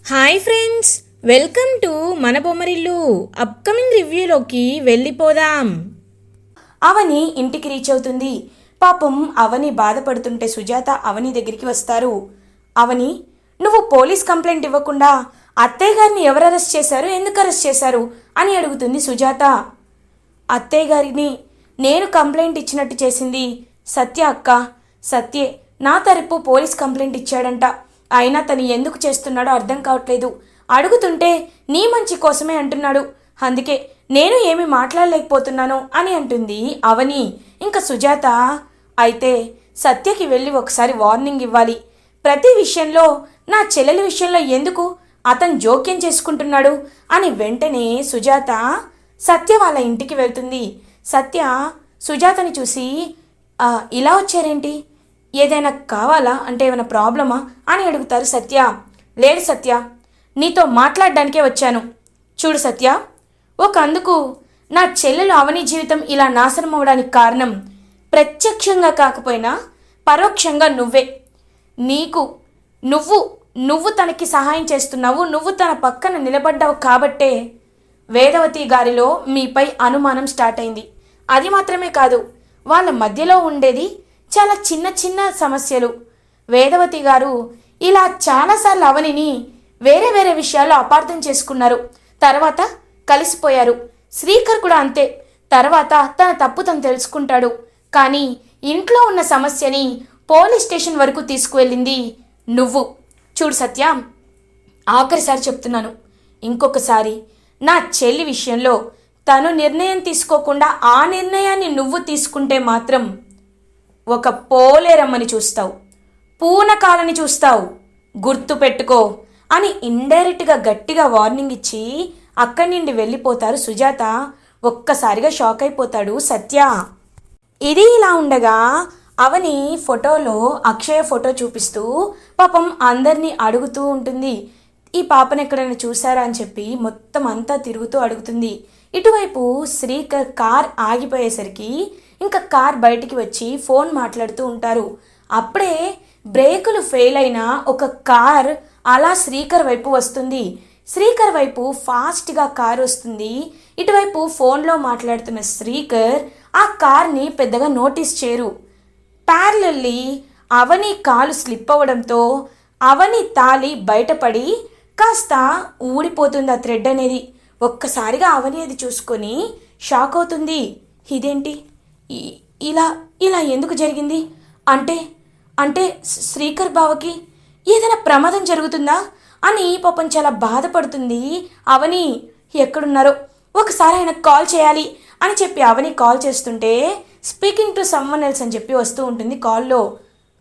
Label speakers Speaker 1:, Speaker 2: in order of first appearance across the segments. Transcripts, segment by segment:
Speaker 1: Hi friends, welcome to మన Bommarillu. Upcoming రివ్యూలోకి వెళ్ళిపోదాం.
Speaker 2: అవని ఇంటికి రీచ్ అవుతుంది. పాపం అవని బాధపడుతుంటే సుజాత అవని దగ్గరికి వస్తారు. అవని, నువ్వు పోలీస్ కంప్లైంట్ ఇవ్వకుండా అత్తయ్య గారిని ఎవరు అరెస్ట్ చేశారు, ఎందుకు అరెస్ట్ చేశారు అని అడుగుతుంది సుజాత. అత్తయ్య గారిని నేను కంప్లైంట్ ఇచ్చినట్టు చేసింది సత్య అక్క. సత్యే నా తరపు పోలీస్ కంప్లైంట్ ఇచ్చాడంట. అయినా తను ఎందుకు చేస్తున్నాడో అర్థం కావట్లేదు. అడుగుతుంటే నీ మంచి కోసమే అంటున్నాడు. అందుకే నేను ఏమీ మాట్లాడలేకపోతున్నాను అని అంటుంది అవని. ఇంకా సుజాత, అయితే సత్యకి వెళ్ళి ఒకసారి వార్నింగ్ ఇవ్వాలి. ప్రతి విషయంలో నా చెల్లెలి విషయంలో ఎందుకు అతను జోక్యం చేసుకుంటున్నాడు అని వెంటనే సుజాత సత్య వాళ్ళ ఇంటికి వెళ్తుంది. సత్య సుజాతని చూసి, ఇలా వచ్చారేంటి, ఏదైనా కావాలా అంటే ఏమైనా ప్రాబ్లమా అని అడుగుతారు సత్య. లేదు సత్య, నీతో మాట్లాడడానికే వచ్చాను. చూడు సత్య, అందుకు నా చెల్లెలు అవని జీవితం ఇలా నాశనం అవ్వడానికి కారణం ప్రత్యక్షంగా కాకపోయినా పరోక్షంగా నువ్వే. నువ్వు తనకి సహాయం చేస్తున్నావు, నువ్వు తన పక్కన నిలబడ్డావు కాబట్టే వేదవతి గారిలో మీపై అనుమానం స్టార్ట్ అయింది. అది మాత్రమే కాదు, వాళ్ళ మధ్యలో ఉండేది చాలా చిన్న చిన్న సమస్యలు. వేదవతి గారు ఇలా చాలాసార్లు అవనిని వేరే వేరే విషయాల్లో అపార్థం చేసుకున్నారు. తర్వాత కలిసిపోయారు. శ్రీకర్ కూడా అంతే. తర్వాత తన తప్పు తను తెలుసుకుంటాడు. కానీ ఇంట్లో ఉన్న సమస్యని పోలీస్ స్టేషన్ వరకు తీసుకువెళ్ళింది నువ్వు. చూడు సత్య, ఆఖరిసారి చెప్తున్నాను, ఇంకొకసారి నా చెల్లి విషయంలో తను నిర్ణయం తీసుకోకుండా ఆ నిర్ణయాన్ని నువ్వు తీసుకుంటే మాత్రం ఒక పోలేరమ్మని చూస్తావు, పూనకాలని చూస్తావు, గుర్తు పెట్టుకో అని ఇండైరెక్ట్గా గట్టిగా వార్నింగ్ ఇచ్చి అక్కడి నుండి వెళ్ళిపోతారు సుజాత. ఒక్కసారిగా షాక్ అయిపోతాడు సత్య. ఇది ఇలా ఉండగా అవని ఫోటోలో అక్షయ ఫోటో చూపిస్తూ పాపం అందరినీ అడుగుతూ ఉంటుంది. ఈ పాపను ఎక్కడైనా చూసారా అని చెప్పి మొత్తం అంతా తిరుగుతూ అడుగుతుంది. ఇటువైపు శ్రీకర్ కార్ ఆగిపోయేసరికి ఇంకా కార్ బయటికి వచ్చి ఫోన్ మాట్లాడుతూ ఉంటారు. అప్పుడే బ్రేకులు ఫెయిల్ అయిన ఒక కార్ అలా శ్రీకర్ వైపు వస్తుంది. శ్రీకర్ వైపు ఫాస్ట్గా కార్ వస్తుంది. ఇటువైపు ఫోన్లో మాట్లాడుతున్న శ్రీకర్ ఆ కార్ని పెద్దగా నోటీస్ చేయరు. ప్యారలల్లీ అవని కాలు స్లిప్ అవ్వడంతో అవని తాలి బయటపడి కాస్త ఊడిపోతుంది ఆ థ్రెడ్ అనేది. ఒక్కసారిగా అవని అది చూసుకొని షాక్ అవుతుంది. ఇదేంటి, ఇలా ఇలా ఎందుకు జరిగింది? అంటే శ్రీకర్ బావకి ఏదైనా ప్రమాదం జరుగుతుందా అని పాపం చాలా బాధపడుతుంది అవని. ఎక్కడున్నారో ఒకసారి ఆయనకు కాల్ చేయాలి అని చెప్పి అవని కాల్ చేస్తుంటే స్పీకింగ్ టు సమ్వన్ ఎల్స్ అని చెప్పి వస్తూ ఉంటుంది.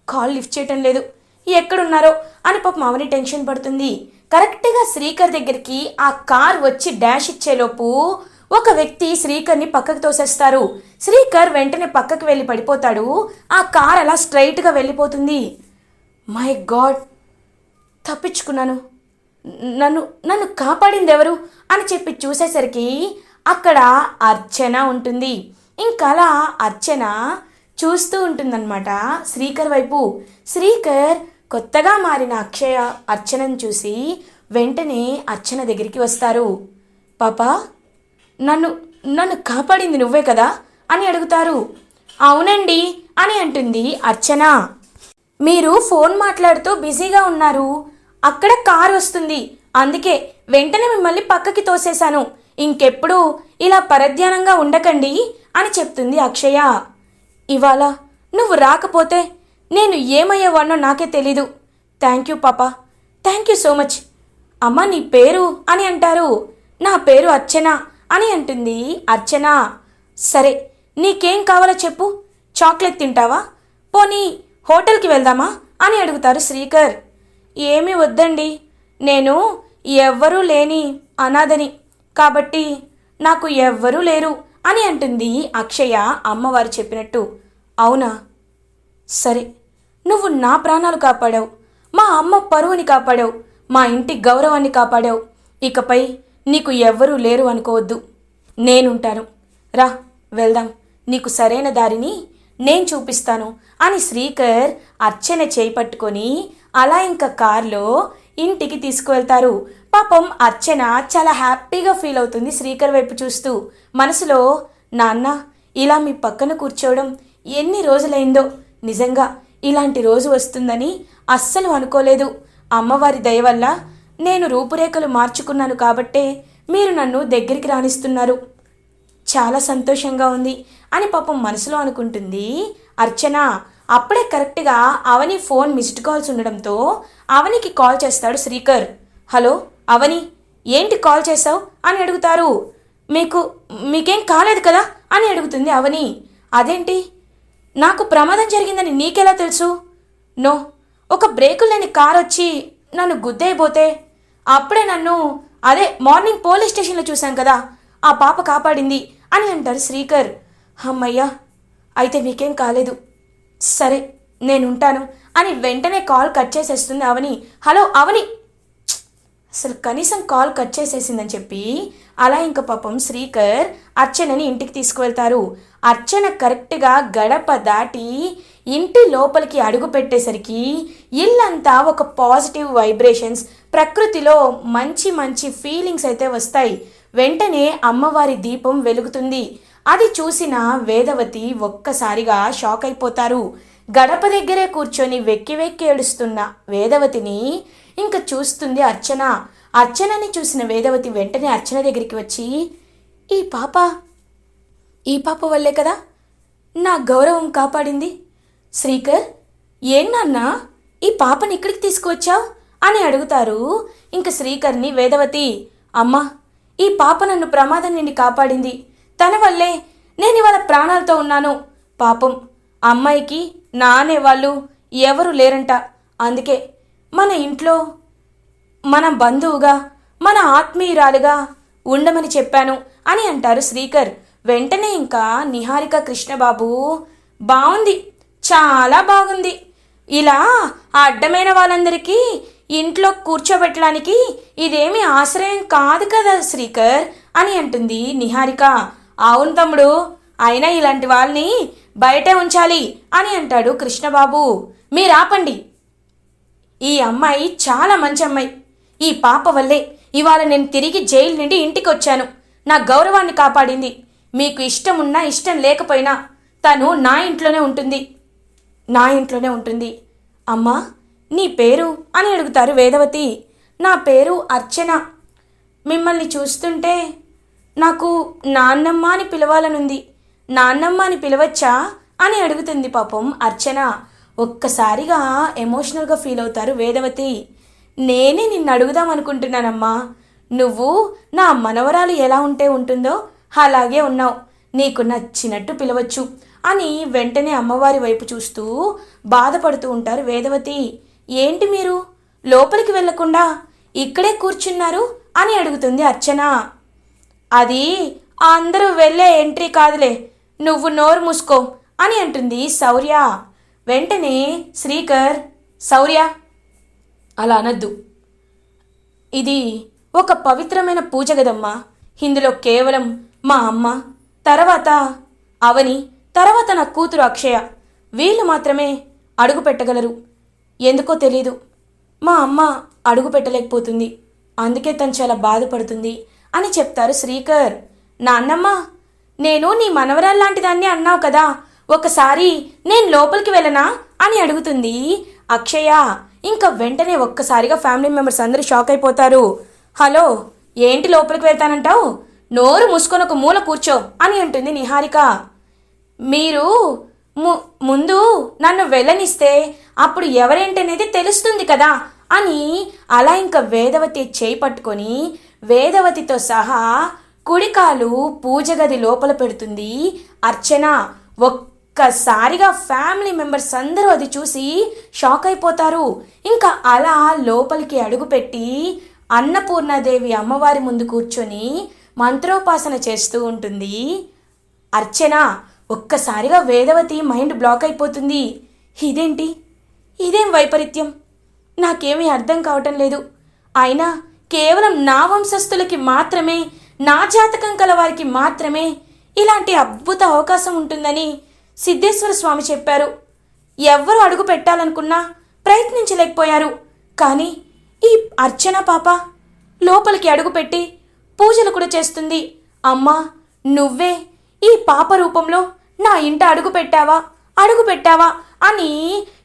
Speaker 2: కాల్ లిఫ్ట్ చేయటం లేదు. ఎక్కడున్నారో అని పాపం అవని టెన్షన్ పడుతుంది. కరెక్ట్గా శ్రీకర్ దగ్గరికి ఆ కార్ వచ్చి డాష్ ఇచ్చేలోపు ఒక వ్యక్తి శ్రీకర్ని పక్కకు తోసేస్తారు. శ్రీకర్ వెంటనే పక్కకు వెళ్ళి పడిపోతాడు. ఆ కార్ అలా స్ట్రైట్గా వెళ్ళిపోతుంది. మై గాడ్, తప్పించుకున్నాను, నన్ను కాపాడింది ఎవరు అని చెప్పి చూసేసరికి అక్కడ అర్చన ఉంటుంది. ఇంకలా అర్చన చూస్తూ ఉంటుందన్నమాట శ్రీకర్ వైపు. శ్రీకర్ కొత్తగా మారిన అక్షయ అర్చనను చూసి వెంటనే అర్చన దగ్గరికి వస్తారు. పాపా, నన్ను కాపాడింది నువ్వే కదా అని అడుగుతారు. అవునండి అని అంటుంది అర్చన. మీరు ఫోన్ మాట్లాడుతూ బిజీగా ఉన్నారు, అక్కడ కార్ వస్తుంది, అందుకే వెంటనే మిమ్మల్ని పక్కకి తోసేశాను. ఇంకెప్పుడు ఇలా పరధ్యానంగా ఉండకండి అని చెప్తుంది అక్షయ. ఇవాళ నువ్వు రాకపోతే నేను ఏమయ్యేవాడినో నాకే తెలీదు. థ్యాంక్ యూ పాపా, థ్యాంక్ యూ సో మచ్. అమ్మ, నీ పేరు అని అంటారు. నా పేరు అర్చన అని అంటుంది అర్చన. సరే, నీకేం కావాలో చెప్పు. చాక్లెట్ తింటావా, పోనీ హోటల్కి వెళ్దామా అని అడుగుతారు శ్రీకర్. ఏమీ వద్దండి, నేను ఎవ్వరూ లేని అనాథని, కాబట్టి నాకు ఎవ్వరూ లేరు అని అంటుంది అక్షయ అమ్మవారు చెప్పినట్టు. అవునా, సరే, నువ్వు నా ప్రాణాలు కాపాడావు, మా అమ్మ పరువుని కాపాడావు, మా ఇంటి గౌరవాన్ని కాపాడావు. ఇకపై నీకు ఎవ్వరూ లేరు అనుకోవద్దు, నేనుంటాను. రా వెళ్దాం, నీకు సరైన దారిని నేను చూపిస్తాను అని శ్రీకర్ అర్చన చేయి పట్టుకొని అలా ఇంకా కార్లో ఇంటికి తీసుకువెళ్తారు. పాపం అర్చన చాలా హ్యాపీగా ఫీల్ అవుతుంది శ్రీకర్ వైపు చూస్తూ. మనసులో, నాన్న ఇలా మీ పక్కన కూర్చోవడం ఎన్ని రోజులైందో, నిజంగా ఇలాంటి రోజు వస్తుందని అస్సలు అనుకోలేదు. అమ్మవారి దయ వల్ల నేను రూపురేఖలు మార్చుకున్నాను కాబట్టే మీరు నన్ను దగ్గరికి రాణిస్తున్నారు. చాలా సంతోషంగా ఉంది అని పాపం మనసులో అనుకుంటుంది అర్చన. అప్పుడే కరెక్ట్గా అవని ఫోన్ మిస్డ్ కాల్స్ ఉండడంతో అవనికి కాల్ చేస్తాడు శ్రీకర్. హలో అవని, ఏంటి కాల్ చేసావు అని అడుగుతారు. మీకేం కాలేదు కదా అని అడుగుతుంది అవని. అదేంటి, నాకు ప్రమాదం జరిగిందని నీకెలా తెలుసు? నో, ఒక బ్రేకులు లేని కార్ వచ్చి నన్ను గుద్దేయబోతే అప్పుడే నన్ను మార్నింగ్ పోలీస్ స్టేషన్లో చూశాం కదా, ఆ పాప కాపాడింది అని అంటారు శ్రీకర్. అమ్మయ్యా, అయితే మీకేం కాలేదు, సరే నేనుంటాను అని వెంటనే కాల్ కట్ చేసేస్తుంది అవని. హలో అవని, అసలు కనీసం కాల్ కట్ చేసేసిందని చెప్పి అలా ఇంక పాపం శ్రీకర్ అర్చనని ఇంటికి తీసుకువెళ్తారు. అర్చన కరెక్ట్గా గడప దాటి ఇంటి లోపలికి అడుగు పెట్టేసరికి ఇల్లంతా ఒక పాజిటివ్ వైబ్రేషన్స్, ప్రకృతిలో మంచి మంచి ఫీలింగ్స్ అయితే వస్తాయి. వెంటనే అమ్మవారి దీపం వెలుగుతుంది. అది చూసిన వేదవతి ఒక్కసారిగా షాక్ అయిపోతారు. గడప దగ్గరే కూర్చొని వెక్కి వెక్కి ఏడుస్తున్న వేదవతిని ఇంక చూస్తుంది అర్చన. అర్చనని చూసిన వేదవతి వెంటనే అర్చన దగ్గరికి వచ్చి, ఈ పాప వల్లే కదా నా గౌరవం కాపాడింది. శ్రీకర్, ఏన్నన్నా ఈ పాపని ఇక్కడికి తీసుకువచ్చావు అని అడుగుతారు. ఇంక శ్రీకర్ని వేదవతి, అమ్మా ఈ పాప నన్ను ప్రమాదం నుండి కాపాడింది, తన వల్లే నేను ఇవాళ ప్రాణాలతో ఉన్నాను. పాపం అమ్మాయికి నా అనేవాళ్ళు ఎవరు లేరంట, అందుకే మన ఇంట్లో మన బంధువుగా మన ఆత్మీయురాలుగా ఉండమని చెప్పాను అని అంటారు శ్రీకర్. వెంటనే ఇంకా నిహారిక, కృష్ణబాబు, బాగుంది, చాలా బాగుంది, ఇలా ఆ అడ్డమైన వాళ్ళందరికీ ఇంట్లో కూర్చోబెట్టడానికి ఇదేమీ ఆశ్రయం కాదు కదా శ్రీకర్ అని అంటుంది నిహారిక. అవును తమ్ముడు, అయినా ఇలాంటి వాళ్ళని బయటే ఉంచాలి అని అంటాడు కృష్ణబాబు. మీరాపండి, ఈ అమ్మాయి చాలా మంచి అమ్మాయి, ఈ పాప వల్లే ఇవాళ నేను తిరిగి జైలు నుండి ఇంటికి వచ్చాను. నా గౌరవాన్ని కాపాడింది. మీకు ఇష్టం ఉన్నా ఇష్టం లేకపోయినా తను నా ఇంట్లోనే ఉంటుంది. అమ్మా నీ పేరు అని అడుగుతారు వేదవతి. నా పేరు అర్చన. మిమ్మల్ని చూస్తుంటే నాకు నాన్నమ్మ అని పిలవాలనుంది, నాన్నమ్మ అని పిలవచ్చా అని అడుగుతుంది పాపం అర్చన. ఒక్కసారిగా ఎమోషనల్గా ఫీల్ అవుతారు వేదవతి. నేనే నిన్ను అడుగుదాం అనుకుంటున్నానమ్మా, నువ్వు నా మనవరాలు ఎలా ఉంటుందో అలాగే ఉన్నావు, నీకు నచ్చినట్టు పిలవచ్చు అని వెంటనే అమ్మవారి వైపు చూస్తూ బాధపడుతూ ఉంటారు వేదవతి. ఏంటి మీరు లోపలికి వెళ్లకుండా ఇక్కడే కూర్చున్నారు అని అడుగుతుంది అర్చన. అది అందరూ వెళ్ళే ఎంట్రీ కాదులే, నువ్వు నోరు మూసుకో అని అంటుంది శౌర్య. వెంటనే శ్రీకర్, శౌర్య అలా అనద్దు, ఇది ఒక పవిత్రమైన పూజ గదమ్మా, ఇందులో కేవలం మా అమ్మ, తర్వాత అవని, తర్వాత నా కూతురు అక్షయ, వీళ్ళు మాత్రమే అడుగు పెట్టగలరు. ఎందుకో తెలీదు, మా అమ్మ అడుగు పెట్టలేకపోతుంది, అందుకే తను చాలా బాధపడుతుంది అని చెప్తారు శ్రీకర్. నాన్నమ్మ, నేను నీ మనవరాల్లాంటిదాన్ని అన్నావు కదా, ఒకసారి నేను లోపలికి వెళ్ళనా అని అడుగుతుంది అక్షయ. ఇంకా వెంటనే ఒక్కసారిగా ఫ్యామిలీ మెంబర్స్ అందరూ షాక్ అయిపోతారు. హలో, ఏంటి లోపలికి వెళ్తానంటావు, నోరు మూసుకొని ఒక మూల కూర్చో అని అంటుంది నిహారిక. మీరు ముందు నన్ను వెళ్ళనిస్తే అప్పుడు ఎవరేంటనేది తెలుస్తుంది కదా అని అలా ఇంకా వేదవతి చేయి పట్టుకొని వేదవతితో సహా కుడికాలు పూజ గది లోపల పెడుతుంది అర్చన. ఒక్కసారిగా ఫ్యామిలీ మెంబర్స్ అందరూ అది చూసి షాక్ అయిపోతారు. ఇంకా అలా లోపలికి అడుగుపెట్టి అన్నపూర్ణాదేవి అమ్మవారి ముందు కూర్చొని మంత్రోపాసన చేస్తూ ఉంటుంది అర్చన. ఒక్కసారిగా వేదవతి మైండ్ బ్లాక్ అయిపోతుంది. ఇదేం వైపరీత్యం, నాకేమీ అర్థం కావటం లేదు. అయినా కేవలం నా వంశస్థులకి మాత్రమే, నా జాతకం కల వారికి మాత్రమే ఇలాంటి అద్భుత అవకాశం ఉంటుందని సిద్ధేశ్వర స్వామి చెప్పారు. ఎవ్వరు అడుగు పెట్టాలనుకున్నా ప్రయత్నించలేకపోయారు. కానీ ఈ అర్చన పాప లోపలికి అడుగుపెట్టి పూజలు కూడా చేస్తుంది. అమ్మా, నువ్వే ఈ పాప రూపంలో నా ఇంట అడుగుపెట్టావా అని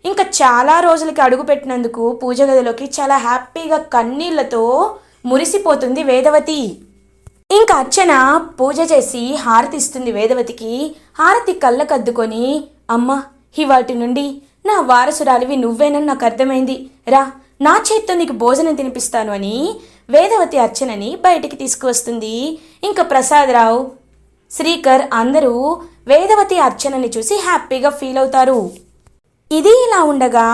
Speaker 2: ఇంకా చాలా రోజులకి అడుగుపెట్టినందుకు పూజ గదిలోకి చాలా హ్యాపీగా కన్నీళ్లతో మురిసిపోతుంది వేదవతి. ఇంకా అర్చన పూజ చేసి హారతి ఇస్తుంది వేదవతికి. హారతి కళ్ళకద్దుకొని, అమ్మ, ఇవాటి నుండి నా వారసురాలివి నువ్వేనని నాకు అర్థమైంది, రా నా చేత్తో నీకు భోజనం తినిపిస్తాను అని వేదవతి అర్చనని బయటికి తీసుకువస్తుంది. ఇంకా ప్రసాదరావు, శ్రీకర్ అందరూ వేదవతి అర్చనని చూసి హ్యాపీగా ఫీల్ అవుతారు. ఇది ఇలా ఉండగా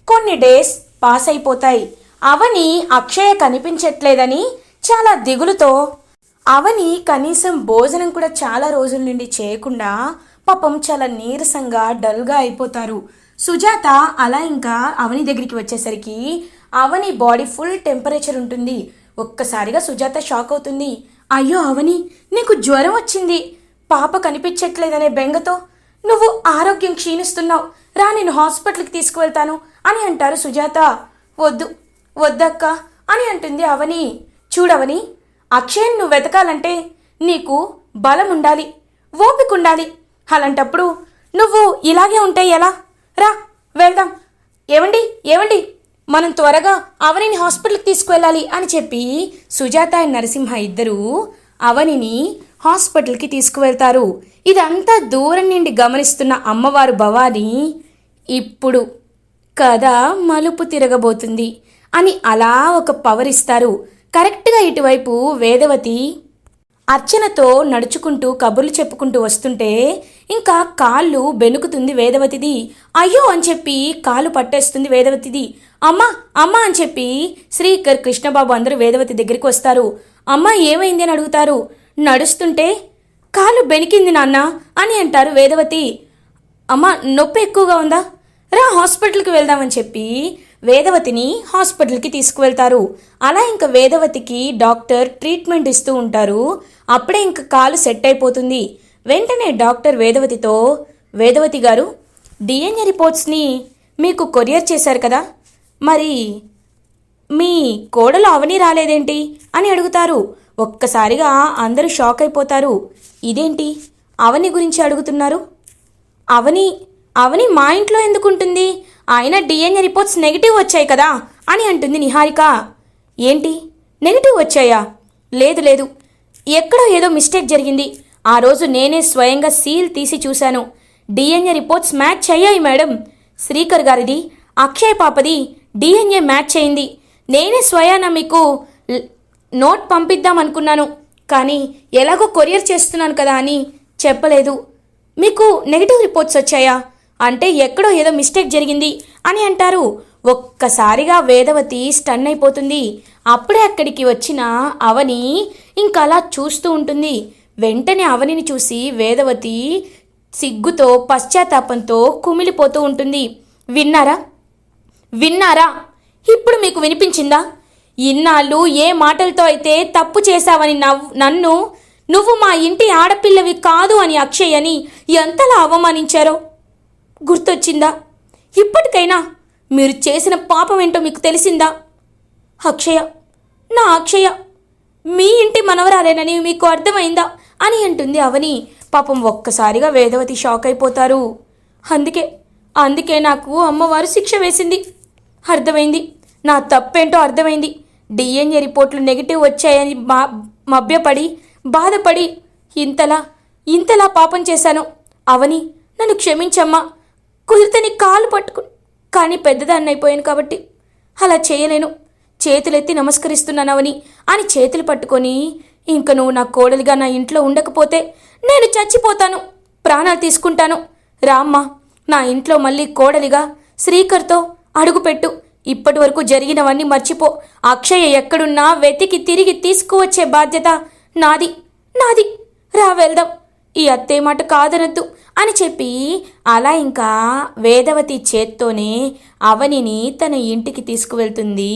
Speaker 2: కొన్ని డేస్ పాస్ అయిపోతాయి. అవని అక్షయ కనిపించట్లేదని చాలా దిగులుతో, అవని కనీసం భోజనం కూడా చాలా రోజుల నుండి చేయకుండా పాపం చాలా నీరసంగా డల్గా అయిపోతారు. సుజాత అలా ఇంకా అవని దగ్గరికి వచ్చేసరికి అవని బాడీ ఫుల్ టెంపరేచర్ ఉంటుంది. ఒక్కసారిగా సుజాత షాక్ అవుతుంది. అయ్యో అవని, నీకు జ్వరం వచ్చింది, పాప కనిపించట్లేదనే బెంగతో నువ్వు ఆరోగ్యం క్షీణిస్తున్నావు, రా నేను హాస్పిటల్కి తీసుకువెళ్తాను అని అంటారు సుజాత. వద్దక్క అని అంటుంది అవని. చూడవని, అక్షయ్ నువ్వు వెతకాలంటే నీకు బలం ఉండాలి, ఓపిక ఉండాలి. అలాంటప్పుడు నువ్వు ఇలాగే ఉంటే ఎలా? రా వెళ్దాం. ఏవండి, మనం త్వరగా అవనిని హాస్పిటల్కి తీసుకువెళ్ళాలి అని చెప్పి సుజాత అండ్ నరసింహ ఇద్దరూ అవనిని హాస్పిటల్కి తీసుకువెళ్తారు. ఇదంతా దూరం నుండి గమనిస్తున్న అమ్మవారు భవాని, ఇప్పుడు కథ మలుపు తిరగబోతుంది అని అలా ఒక పవర్ ఇస్తారు. కరెక్ట్గా ఇటువైపు వేదవతి అర్చనతో నడుచుకుంటూ కబుర్లు చెప్పుకుంటూ వస్తుంటే ఇంకా కాళ్ళు బెనుకుతుంది వేదవతిది. అయ్యో అని చెప్పి కాలు పట్టేస్తుంది వేదవతిది. అమ్మ అని చెప్పి శ్రీకర్, కృష్ణబాబు అందరూ వేదవతి దగ్గరికి వస్తారు. అమ్మ ఏమైంది అని అడుగుతారు. నడుస్తుంటే కాలు బెనికింది నాన్న అని అంటారు వేదవతి. అమ్మ, నొప్పి ఎక్కువగా ఉందా? రా హాస్పిటల్కి వెళ్దామని చెప్పి వేదవతిని హాస్పిటల్కి తీసుకువెళ్తారు. అలా ఇంకా వేదవతికి డాక్టర్ ట్రీట్మెంట్ ఇస్తూ ఉంటారు. అప్పుడే ఇంకా కాలు సెట్ అయిపోతుంది. వెంటనే డాక్టర్ వేదవతితో, వేదవతి గారు, డిఎన్ఏ రిపోర్ట్స్ని మీకు కొరియర్ చేశారు కదా, మరి మీ కోడలు అవని రాలేదేంటి అని అడుగుతారు. ఒక్కసారిగా అందరూ షాక్ అయిపోతారు. ఇదేంటి అవని గురించి అడుగుతున్నారు? అవని మా ఇంట్లో ఎందుకుంటుంది? ఆయన డిఎన్ఏ రిపోర్ట్స్ నెగిటివ్ వచ్చాయి కదా అని అంటుంది నిహారిక. ఏంటి నెగిటివ్ వచ్చాయా? లేదు, ఎక్కడో ఏదో మిస్టేక్ జరిగింది. ఆ రోజు నేనే స్వయంగా సీల్ తీసి చూశాను. డిఎన్ఏ రిపోర్ట్స్ మ్యాచ్ అయ్యాయి మేడం. శ్రీకర్ గారిది, అక్షయ్ పాపది డిఎన్ఏ మ్యాచ్ అయింది. నేనే స్వయాన మీకు నోట్ పంపిద్దాం అనుకున్నాను, కానీ ఎలాగో కొరియర్ చేస్తున్నాను కదా అని చెప్పలేదు. మీకు నెగిటివ్ రిపోర్ట్స్ వచ్చాయా అంటే ఎక్కడో ఏదో మిస్టేక్ జరిగింది అని అంటారు. ఒక్కసారిగా వేదవతి స్టన్ అయిపోతుంది. అప్పుడే అక్కడికి వచ్చిన అవని ఇంకలా చూస్తూ ఉంటుంది. వెంటనే అవనిని చూసి వేదవతి సిగ్గుతో పశ్చాత్తాపంతో కుమిలిపోతూ ఉంటుంది. విన్నారా? ఇప్పుడు మీకు వినిపించిందా? ఇన్నాళ్ళు ఏ మాటలతో అయితే తప్పు చేశావని నువ్వు మా ఇంటి ఆడపిల్లవి కాదు అని అక్షయ్ అని ఎంతలా అవమానించారో గుర్తొచ్చిందా? ఇప్పటికైనా మీరు చేసిన పాపం ఏంటో మీకు తెలిసిందా? అక్షయ మీ ఇంటి మనవరాలేనని మీకు అర్థమైందా అని అంటుంది అవని. పాపం ఒక్కసారిగా వేదవతి షాక్ అయిపోతారు. అందుకే నాకు అమ్మవారు శిక్ష వేసింది. అర్థమైంది, నా తప్పేంటో అర్థమైంది. డిఎన్ఏ రిపోర్ట్లు నెగిటివ్ వచ్చాయని మభ్యపడి బాధపడి ఇంతలా పాపం చేశాను. అవని, నన్ను క్షమించమ్మా. కుదిరితే నీ కాలు కానీ పెద్దదాన్ని అయిపోయాను కాబట్టి అలా చేయలేను. చేతులెత్తి నమస్కరిస్తున్నాను అవని అని చేతులు పట్టుకొని, ఇంక నువ్వు నా కోడలిగా నా ఇంట్లో ఉండకపోతే నేను చచ్చిపోతాను, ప్రాణాలు తీసుకుంటాను. రామ్మా, నా ఇంట్లో మళ్ళీ కోడలిగా శ్రీకర్తో అడుగుపెట్టు. ఇప్పటి వరకు జరిగినవన్నీ మర్చిపో. అక్షయ ఎక్కడున్నా వెతికి తిరిగి తీసుకువచ్చే బాధ్యత నాది. రా వెళ్దాం, ఈ అత్తే మాట కాదనద్దు అని చెప్పి అలా ఇంకా వేదవతి చేత్తోనే అవనిని తన ఇంటికి తీసుకువెళ్తుంది.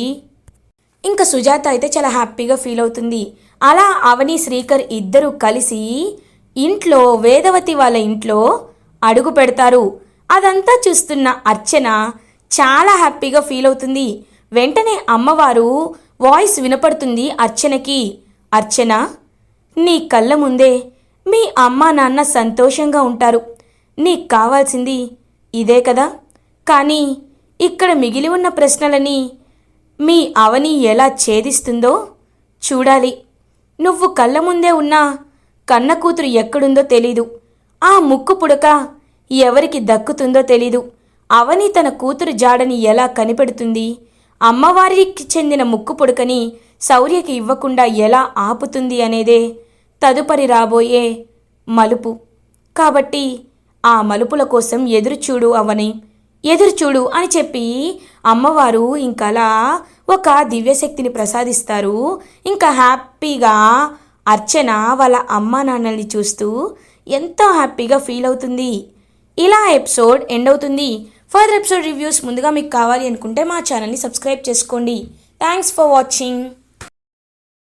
Speaker 2: ఇంకా సుజాత అయితే చాలా హ్యాపీగా ఫీల్ అవుతుంది. అలా అవని, శ్రీకర్ ఇద్దరూ కలిసి ఇంట్లో వేదవతి వాళ్ళ ఇంట్లో అడుగు పెడతారు. అదంతా చూస్తున్న అర్చన చాలా హ్యాపీగా ఫీల్ అవుతుంది. వెంటనే అమ్మవారు వాయిస్ వినపడుతుంది అర్చనకి. అర్చన, నీ కళ్ళ ముందే మీ అమ్మా నాన్న సంతోషంగా ఉంటారు. నీకు కావాల్సింది ఇదే కదా. కానీ ఇక్కడ మిగిలి ఉన్న ప్రశ్నలని మీ అవని ఎలా ఛేదిస్తుందో చూడాలి. నువ్వు కళ్ళ ముందే ఉన్నా కన్న కూతురు ఎక్కడుందో తెలీదు. ఆ ముక్కు పుడక ఎవరికి దక్కుతుందో తెలీదు. అవని తన కూతురు జాడని ఎలా కనిపెడుతుంది? అమ్మవారికి చెందిన ముక్కు పుడకని శౌర్యకి ఇవ్వకుండా ఎలా ఆపుతుంది అనేదే తదుపరి రాబోయే మలుపు. కాబట్టి ఆ మలుపుల కోసం ఎదురుచూడు అవని, ఎదురుచూడు అని చెప్పి అమ్మవారు ఇంకలా ఒక దివ్యశక్తిని ప్రసాదిస్తారు. ఇంకా హ్యాపీగా అర్చన వాళ్ళ అమ్మా నాన్నల్ని చూస్తూ ఎంతో హ్యాపీగా ఫీల్ అవుతుంది. ఇలా ఎపిసోడ్ ఎండ్ అవుతుంది. ఫర్దర్ ఎపిసోడ్ రివ్యూస్ ముందుగా మీకు కావాలి అనుకుంటే మా ఛానల్ని సబ్స్క్రైబ్ చేసుకోండి. Thanks for watching.